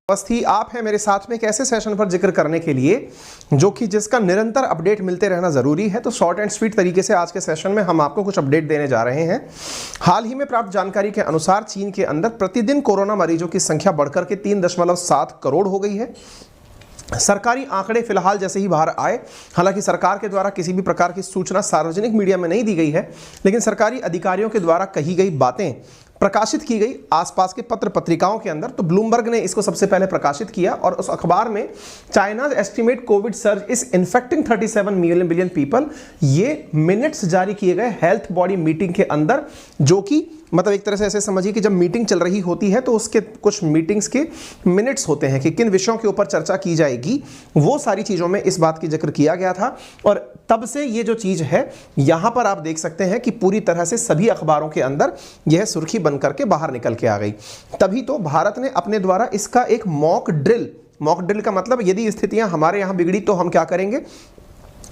ही आप हैं मेरे साथ में एक ऐसे सेशन पर जिक्र करने के लिए जो कि जिसका निरंतर अपडेट मिलते रहना जरूरी है। तो शॉर्ट एंड स्वीट तरीके से आज के सेशन में हम आपको कुछ अपडेट देने जा रहे हैं। हाल ही में प्राप्त जानकारी के अनुसार चीन के अंदर प्रतिदिन कोरोना मरीजों की संख्या बढ़कर के 3.7 करोड़ हो गई है। सरकारी आंकड़े फिलहाल जैसे ही बाहर आए, हालांकि सरकार के द्वारा किसी भी प्रकार की सूचना सार्वजनिक मीडिया में नहीं दी गई है, लेकिन सरकारी अधिकारियों के द्वारा कही गई बातें प्रकाशित की गई आसपास के पत्र पत्रिकाओं के अंदर। तो ब्लूमबर्ग ने इसको सबसे पहले प्रकाशित किया और उस अखबार में China's estimate Covid surge is infecting 37 million people, ये मिनट्स जारी किए गए हेल्थ बॉडी मीटिंग के अंदर, जो कि मतलब एक तरह से ऐसे समझिए कि जब मीटिंग चल रही होती है तो उसके कुछ मीटिंग्स के मिनट्स होते हैं कि किन विषयों के ऊपर चर्चा की जाएगी, वो सारी चीज़ों में इस बात की जिक्र किया गया था। और तब से ये जो चीज़ है यहाँ पर आप देख सकते हैं कि पूरी तरह से सभी अखबारों के अंदर यह सुर्खी बन करके बाहर निकल के आ गई। तभी तो भारत ने अपने द्वारा इसका एक मॉक ड्रिल का मतलब यदि स्थितियां हमारे यहाँ बिगड़ी तो हम क्या करेंगे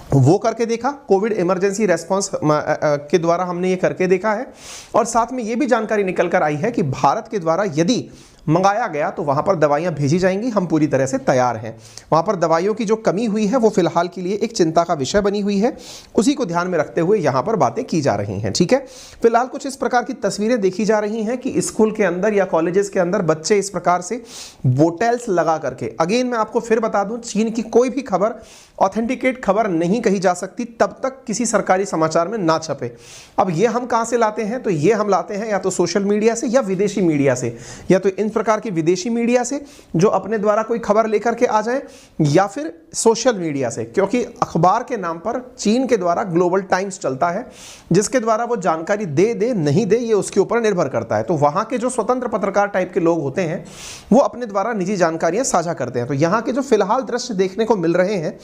वो करके देखा। कोविड इमरजेंसी रेस्पॉन्स के द्वारा हमने ये करके देखा है। और साथ में ये भी जानकारी निकल कर आई है कि भारत के द्वारा यदि मंगाया गया तो वहाँ पर दवाइयाँ भेजी जाएंगी। हम पूरी तरह से तैयार हैं। वहाँ पर दवाइयों की जो कमी हुई है वो फिलहाल के लिए एक चिंता का विषय बनी हुई है, उसी को ध्यान में रखते हुए यहाँ पर बातें की जा रही हैं। ठीक है, फिलहाल कुछ इस प्रकार की तस्वीरें देखी जा रही हैं कि स्कूल के अंदर या कॉलेजेस के अंदर बच्चे इस प्रकार से बोटेल्स लगा करके, अगेन मैं आपको फिर बता दूं, चीन की कोई भी खबर ऑथेंटिकेट खबर नहीं कही जा सकती तब तक किसी सरकारी समाचार में ना छपे। अब ये हम कहाँ से लाते हैं? तो ये हम लाते हैं या तो सोशल मीडिया से या विदेशी मीडिया से, या तो इन प्रकार की विदेशी मीडिया से जो अपने द्वारा कोई खबर लेकर के आ जाए, या फिर सोशल मीडिया से, क्योंकि अखबार के नाम पर चीन के द्वारा ग्लोबल टाइम्स चलता है, जिसके द्वारा वो जानकारी दे नहीं दे ये उसके ऊपर निर्भर करता है। तो वहाँ के जो स्वतंत्र पत्रकार टाइप के लोग होते हैं वो अपने द्वारा निजी जानकारियां साझा करते हैं। तो यहाँ के जो फिलहाल दृश्य देखने को मिल रहे हैं,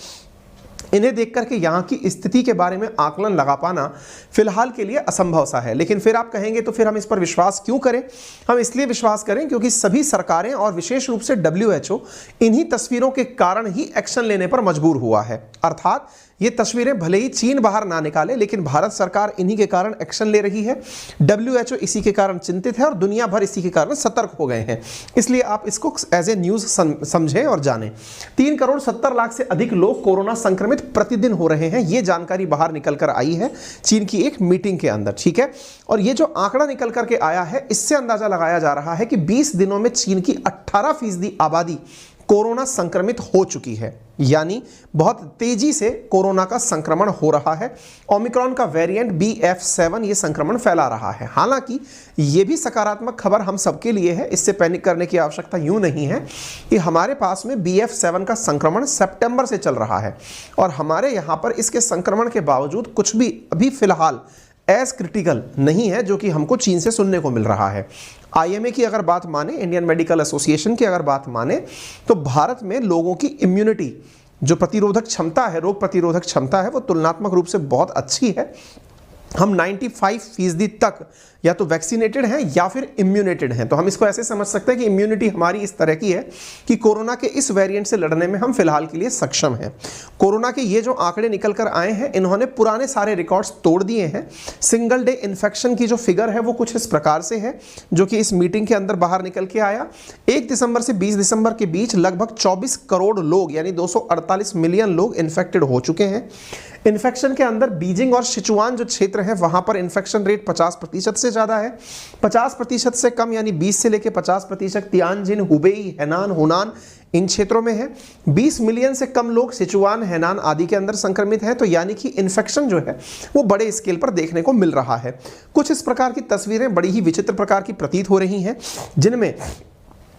इन्हें देख करके यहाँ की स्थिति के बारे में आकलन लगा पाना फिलहाल के लिए असंभव सा है। लेकिन फिर आप कहेंगे तो फिर हम इस पर विश्वास क्यों करें? हम इसलिए विश्वास करें क्योंकि सभी सरकारें और विशेष रूप से WHO इन्हीं तस्वीरों के कारण ही एक्शन लेने पर मजबूर हुआ है। अर्थात ये तस्वीरें भले ही चीन बाहर ना निकाले, लेकिन भारत सरकार इन्हीं के कारण एक्शन ले रही है। WHO इसी के कारण चिंतित है और दुनिया भर इसी के कारण सतर्क हो गए हैं। इसलिए आप इसको एज ए न्यूज समझें और जानें। 3 करोड़ 70 लाख से अधिक लोग कोरोना संक्रमित प्रतिदिन हो रहे हैं, ये जानकारी बाहर निकल कर आई है चीन की एक मीटिंग के अंदर। ठीक है, और ये जो आंकड़ा निकल करके आया है, इससे अंदाजा लगाया जा रहा है कि 20 दिनों में चीन की 18% आबादी कोरोना संक्रमित हो चुकी है, यानी बहुत तेजी से कोरोना का संक्रमण हो रहा है। ओमिक्रॉन का वेरिएंट BF7 ये संक्रमण फैला रहा है। हालांकि ये भी सकारात्मक खबर हम सबके लिए है, इससे पैनिक करने की आवश्यकता यूं नहीं है कि हमारे पास में BF7 का संक्रमण सितंबर से चल रहा है और हमारे यहाँ पर इसके संक्रमण के बावजूद कुछ भी अभी फिलहाल एज क्रिटिकल नहीं है जो कि हमको चीन से सुनने को मिल रहा है। IMA की अगर बात माने, इंडियन मेडिकल एसोसिएशन की अगर बात माने, तो भारत में लोगों की इम्यूनिटी, जो प्रतिरोधक क्षमता है, रोग प्रतिरोधक क्षमता है, वो तुलनात्मक रूप से बहुत अच्छी है। हम 95% तक या तो वैक्सीनेटेड हैं या फिर इम्यूनेटेड हैं। तो हम इसको ऐसे समझ सकते हैं कि इम्यूनिटी हमारी इस तरह की है कि कोरोना के इस वेरिएंट से लड़ने में हम फिलहाल के लिए सक्षम हैं। कोरोना के ये जो आंकड़े निकल कर आए हैं, इन्होंने पुराने सारे रिकॉर्ड्स तोड़ दिए हैं। सिंगल डे इन्फेक्शन की जो फिगर है वो कुछ इस प्रकार से है, जो कि इस मीटिंग के अंदर बाहर निकल के आया। 1 दिसंबर से 20 दिसंबर के बीच लगभग 24 करोड़ लोग यानी 248 मिलियन लोग इन्फेक्टेड हो चुके हैं। इन्फेक्शन के अंदर बीजिंग और सिचुआन जो क्षेत्र है वहां पर इन्फेक्शन रेट 50% से ज़्यादा है। 50% से कम यानी 20 से लेकर 50% तियानजिन, हुबेई, हेनान, हुनान इन क्षेत्रों में है। 20 मिलियन से कम लोग सिचुआन, हेनान आदि के अंदर संक्रमित हैं। तो यानी कि इन्फेक्शन जो है वो बड़े स्केल पर देखने को मिल रहा है। कुछ इस प्रकार की तस्वीरें बड़ी ही विचित्र प्रकार की प्रतीत हो रही हैं, जिनमें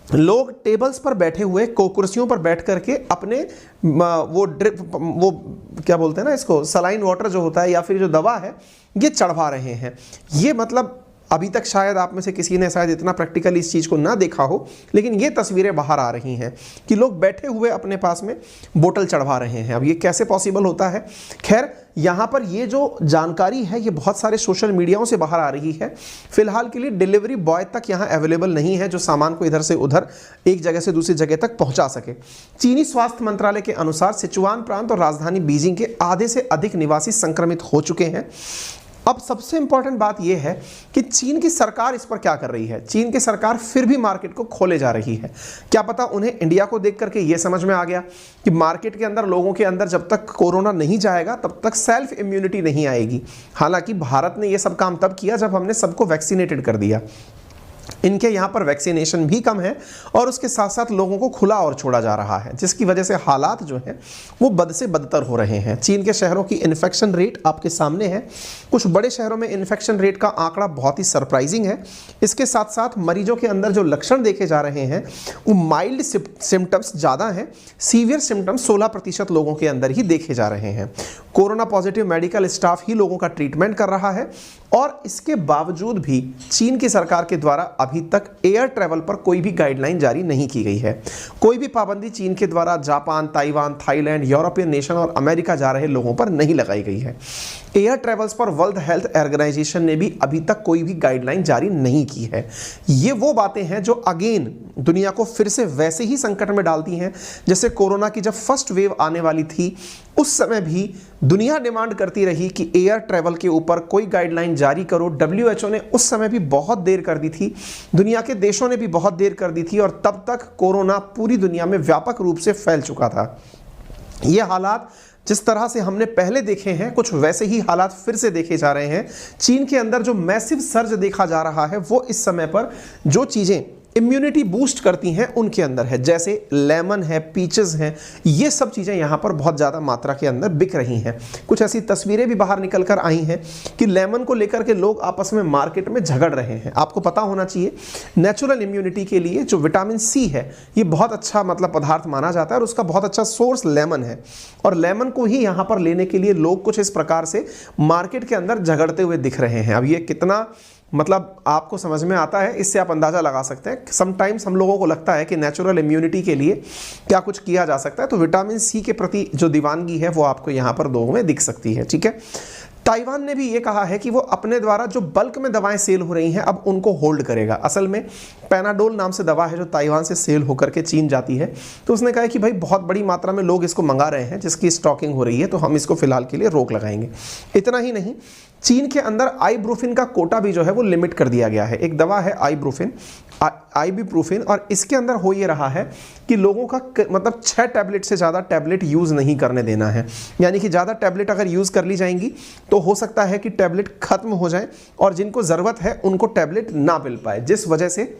लोग टेबल्स पर बैठे हुए, कुर्सियों पर बैठ करके अपने वो क्या बोलते हैं ना इसको, सलाइन वाटर जो होता है या फिर जो दवा है, ये चढ़वा रहे हैं। ये मतलब अभी तक शायद आप में से किसी ने शायद इतना प्रैक्टिकली इस चीज़ को ना देखा हो, लेकिन ये तस्वीरें बाहर आ रही हैं कि लोग बैठे हुए अपने पास में बोतल चढ़वा रहे हैं। अब ये कैसे पॉसिबल होता है? खैर, यहाँ पर ये जो जानकारी है ये बहुत सारे सोशल मीडियाओं से बाहर आ रही है। फिलहाल के लिए डिलीवरी बॉय तक यहाँ अवेलेबल नहीं है जो सामान को इधर से उधर एक जगह से दूसरी जगह तक पहुँचा सके। चीनी स्वास्थ्य मंत्रालय के अनुसार सिचुआन प्रांत और राजधानी बीजिंग के आधे से अधिक निवासी संक्रमित हो चुके हैं। अब सबसे इंपॉर्टेंट बात यह है कि चीन की सरकार इस पर क्या कर रही है। चीन की सरकार फिर भी मार्केट को खोले जा रही है। क्या पता उन्हें इंडिया को देख करके यह समझ में आ गया कि मार्केट के अंदर, लोगों के अंदर जब तक कोरोना नहीं जाएगा तब तक सेल्फ इम्यूनिटी नहीं आएगी। हालांकि भारत ने यह सब काम तब किया जब हमने सबको वैक्सीनेटेड कर दिया। इनके यहाँ पर वैक्सीनेशन भी कम है और उसके साथ साथ लोगों को खुला और छोड़ा जा रहा है, जिसकी वजह से हालात जो हैं वो बद से बदतर हो रहे हैं। चीन के शहरों की इन्फेक्शन रेट आपके सामने है। कुछ बड़े शहरों में इन्फेक्शन रेट का आंकड़ा बहुत ही सरप्राइजिंग है। इसके साथ साथ मरीजों के अंदर जो लक्षण देखे जा रहे हैं वो माइल्ड सिम्टम्स ज़्यादा हैं, सीवियर सिम्टम्स 16% लोगों के अंदर ही देखे जा रहे हैं। कोरोना पॉजिटिव मेडिकल स्टाफ ही लोगों का ट्रीटमेंट कर रहा है और इसके बावजूद भी चीन की सरकार के द्वारा अभी तक एयर ट्रैवल पर कोई भी गाइडलाइन जारी नहीं की गई है। कोई भी पाबंदी चीन के द्वारा Japan, Taiwan, Thailand, European nation और अमेरिका जा रहे लोगों पर नहीं लगाई गई है। एयर ट्रैवल्स पर वर्ल्ड हेल्थ ऑर्गेनाइजेशन ने भी अभी तक कोई भी गाइडलाइन जारी नहीं की है। ये वो बातें हैं जो अगेन दुनिया को फिर से वैसे ही संकट में डालती हैं जैसे कोरोना की जब फर्स्ट वेव आने वाली थी उस समय भी दुनिया डिमांड करती रही कि एयर ट्रैवल के ऊपर कोई गाइडलाइन जारी करो। WHO ने उस समय भी बहुत देर कर दी थी, दुनिया के देशों ने भी बहुत देर कर दी थी और तब तक कोरोना पूरी दुनिया में व्यापक रूप से फैल चुका था। ये हालात जिस तरह से हमने पहले देखे हैं कुछ वैसे ही हालात फिर से देखे जा रहे हैं। चीन के अंदर जो मैसिव सर्ज देखा जा रहा है वो इस समय पर जो चीज़ें इम्यूनिटी बूस्ट करती हैं उनके अंदर है, जैसे लेमन है, पीचेस हैं, ये सब चीज़ें यहाँ पर बहुत ज़्यादा मात्रा के अंदर बिक रही हैं। कुछ ऐसी तस्वीरें भी बाहर निकल कर आई हैं कि लेमन को लेकर के लोग आपस में मार्केट में झगड़ रहे हैं। आपको पता होना चाहिए नेचुरल इम्यूनिटी के लिए जो विटामिन सी है ये बहुत अच्छा पदार्थ माना जाता है और उसका बहुत अच्छा सोर्स लेमन है और लेमन को ही यहाँ पर लेने के लिए लोग कुछ इस प्रकार से मार्केट के अंदर झगड़ते हुए दिख रहे हैं। अब ये कितना आपको समझ में आता है, इससे आप अंदाज़ा लगा सकते हैं। समटाइम्स हम लोगों को लगता है कि नेचुरल इम्यूनिटी के लिए क्या कुछ किया जा सकता है, तो विटामिन सी के प्रति जो दीवानगी है वो आपको यहाँ पर दो में दिख सकती है। ठीक है, ताइवान ने भी ये कहा है कि वो अपने द्वारा जो बल्क में दवाएं सेल हो रही हैं अब उनको होल्ड करेगा। असल में पैनाडोल नाम से दवा है जो ताइवान से सेल होकर के चीन जाती है, तो उसने कहा है कि भाई बहुत बड़ी मात्रा में लोग इसको मंगा रहे हैं जिसकी स्टॉकिंग हो रही है, तो हम इसको फिलहाल के लिए रोक लगाएंगे। इतना ही नहीं, चीन के अंदर आइब्रूफिन का कोटा भी जो है वो लिमिट कर दिया गया है। एक दवा है आइबुप्रोफेन और इसके अंदर हो ये रहा है कि लोगों का 6 टैबलेट से ज़्यादा टैबलेट यूज़ नहीं करने देना है। यानी कि ज़्यादा टैबलेट अगर यूज़ कर ली जाएंगी तो हो सकता है कि टैबलेट खत्म हो जाए और जिनको ज़रूरत है उनको टैबलेट ना मिल पाए, जिस वजह से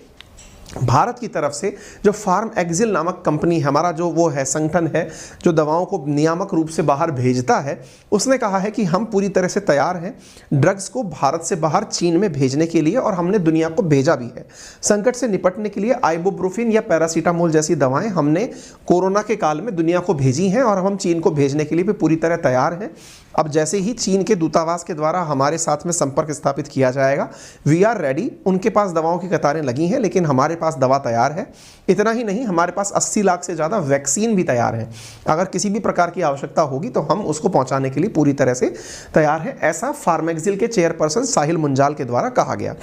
भारत की तरफ से जो फार्म एक्सिल नामक कंपनी हमारा जो वो है संगठन है जो दवाओं को नियामक रूप से बाहर भेजता है, उसने कहा है कि हम पूरी तरह से तैयार हैं ड्रग्स को भारत से बाहर चीन में भेजने के लिए और हमने दुनिया को भेजा भी है। संकट से निपटने के लिए आइबुप्रोफेन या पैरासीटामोल जैसी दवाएं हमने कोरोना के काल में दुनिया को भेजी हैं और हम चीन को भेजने के लिए भी पूरी तरह तैयार हैं। अब जैसे ही चीन के दूतावास के द्वारा हमारे साथ में संपर्क स्थापित किया जाएगा, वी आर रेडी। उनके पास दवाओं की कतारें लगी हैं लेकिन हमारे पास दवा तैयार है। इतना ही नहीं, हमारे पास 80 लाख से ज़्यादा वैक्सीन भी तैयार है। अगर किसी भी प्रकार की आवश्यकता होगी तो हम उसको पहुंचाने के लिए पूरी तरह से तैयार है, ऐसा फार्मेक्सिल के चेयरपर्सन साहिल मुंजाल के द्वारा कहा गया।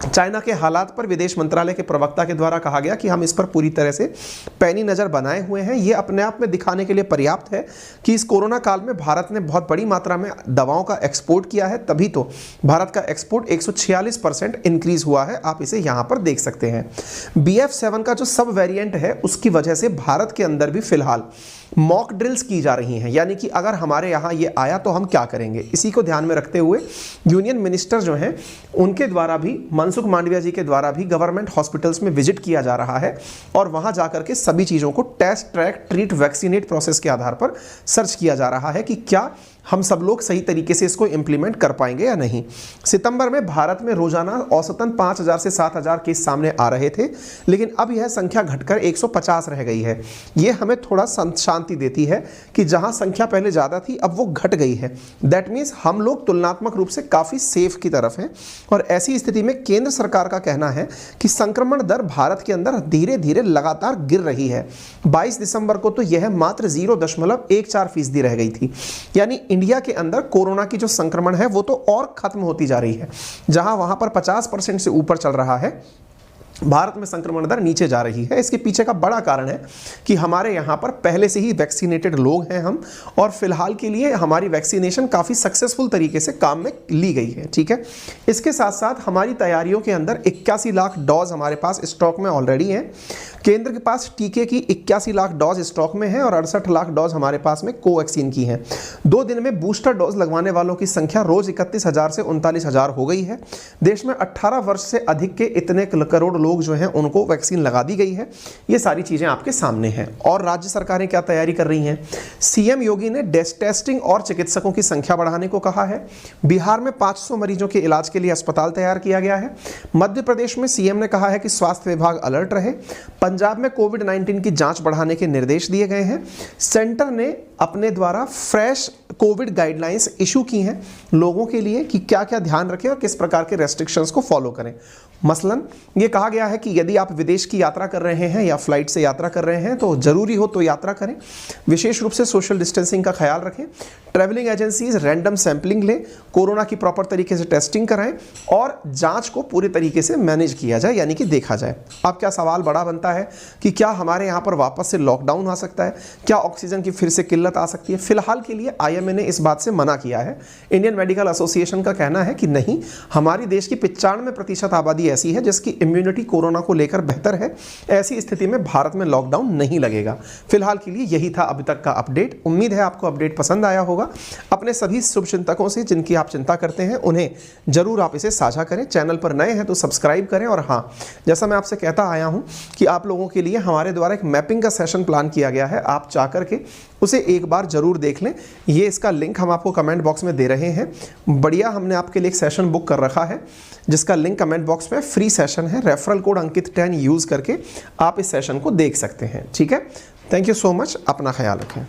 चाइना के हालात पर विदेश मंत्रालय के प्रवक्ता के द्वारा कहा गया कि हम इस पर पूरी तरह से पैनी नज़र बनाए हुए हैं। ये अपने आप में दिखाने के लिए पर्याप्त है कि इस कोरोना काल में भारत ने बहुत बड़ी मात्रा में दवाओं का एक्सपोर्ट किया है, तभी तो भारत का एक्सपोर्ट 146% इंक्रीज हुआ है। आप इसे यहाँ पर देख सकते हैं। BF7 का जो सब वेरिएंट है उसकी वजह से भारत के अंदर भी फिलहाल मॉक ड्रिल्स की जा रही हैं, यानी कि अगर हमारे यहाँ ये आया तो हम क्या करेंगे। इसी को ध्यान में रखते हुए यूनियन मिनिस्टर जो हैं उनके द्वारा भी, मनसुख मांडविया जी के द्वारा भी गवर्नमेंट हॉस्पिटल्स में विजिट किया जा रहा है और वहाँ जाकर के सभी चीज़ों को test, track, treat, vaccinate process के आधार पर सर्च किया जा रहा है कि क्या हम सब लोग सही तरीके से इसको इम्प्लीमेंट कर पाएंगे या नहीं। सितंबर में भारत में रोजाना औसतन 5000 से 7000 केस सामने आ रहे थे, लेकिन अब यह संख्या घटकर 150 रह गई है। ये हमें थोड़ा शांति देती है कि जहां संख्या पहले ज़्यादा थी अब वो घट गई है। दैट मीन्स हम लोग तुलनात्मक रूप से काफ़ी सेफ की तरफ हैं और ऐसी स्थिति में केंद्र सरकार का कहना है कि संक्रमण दर भारत के अंदर धीरे धीरे लगातार गिर रही है। 22 दिसंबर को तो यह मात्र 0.14% रह गई थी। यानी इंडिया के अंदर कोरोना की जो संक्रमण है वो तो और खत्म होती जा रही है। जहां वहां पर 50% से ऊपर चल रहा है, भारत में संक्रमण दर नीचे जा रही है। इसके पीछे का बड़ा कारण है कि हमारे यहाँ पर पहले से ही वैक्सीनेटेड लोग हैं हम, और फिलहाल के लिए हमारी वैक्सीनेशन काफ़ी सक्सेसफुल तरीके से काम में ली गई है। ठीक है, इसके साथ साथ हमारी तैयारियों के अंदर 81 लाख डोज हमारे पास स्टॉक में ऑलरेडी हैं। केंद्र के पास टीके की 81 लाख डोज स्टॉक में है और 68 लाख डोज हमारे पास में कोवैक्सीन की हैं। 2 दिन में बूस्टर डोज लगवाने वालों की संख्या रोज 31,000 से 39,000 हो गई है। देश में 18 वर्ष से अधिक के इतने करोड़ लोग जो हैं उनको वैक्सीन लगा दी गई है। ये सारी चीज़ें आपके सामने हैं। और राज्य सरकारें क्या तैयारी कर रही हैं? सीएम योगी ने टेस्टिंग और चिकित्सकों की संख्या बढ़ाने को कहा है। बिहार में 500 मरीजों के इलाज के लिए अस्पताल तैयार किया गया है। मध्य प्रदेश में सीएम ने कहा है कि स्वास्थ्य विभाग अलर्ट रहे। पंजाब में कोविड-19 की जांच बढ़ाने के निर्देश दिए गए हैं। सेंटर ने अपने द्वारा फ्रेश कोविड गाइडलाइंस इशू की हैं लोगों के लिए कि क्या क्या ध्यान रखें और किस प्रकार के रेस्ट्रिक्शंस को फॉलो करें। मसलन ये कहा गया है कि यदि आप विदेश की यात्रा कर रहे हैं या फ्लाइट से यात्रा कर रहे हैं तो जरूरी हो तो यात्रा करें। विशेष रूप से सोशल डिस्टेंसिंग का ख्याल रखें। ट्रैवलिंग एजेंसीज रैंडम सैंपलिंग लें, कोरोना की प्रॉपर तरीके से टेस्टिंग कराएं और जांच को पूरे तरीके से मैनेज किया जाए, यानी कि देखा जाए। अब क्या सवाल बड़ा बनता है कि क्या हमारे यहाँ पर वापस से लॉकडाउन आ सकता है? क्या ऑक्सीजन की फिर से किल्लत आ सकती है? फिलहाल के लिए आईएमए ने इस बात से मना किया है। इंडियन मेडिकल एसोसिएशन का कहना है कि नहीं, हमारी देश की 95% आबादी ऐसी है जिसकी इम्यूनिटी कोरोना को लेकर बेहतर है। ऐसी स्थिति में भारत में लॉकडाउन नहीं लगेगा। फिलहाल के लिए यही था अभी तक का अपडेट। उम्मीद है आपको अपडेट पसंद आया होगा। अपने सभी शुभचिंतकों से जिनकी आप चिंता करते हैं उन्हें जरूर आप इसे साझा करें। चैनल पर नए हैं तो सब्सक्राइब करें। और हाँ, जैसा मैं आपसे कहता आया हूं कि आप लोगों के लिए हमारे द्वारा एक मैपिंग का सेशन प्लान किया गया है। आप जा करके उसे एक बार जरूर देख लें। ये इसका लिंक हम आपको कमेंट बॉक्स में दे रहे हैं। बढ़िया, हमने आपके लिए एक सेशन बुक कर रखा है जिसका लिंक कमेंट बॉक्स में फ्री सेशन है। रेफरल कोड अंकित 10 यूज़ करके आप इस सेशन को देख सकते हैं। ठीक है, थैंक यू सो मच। अपना ख्याल रखें।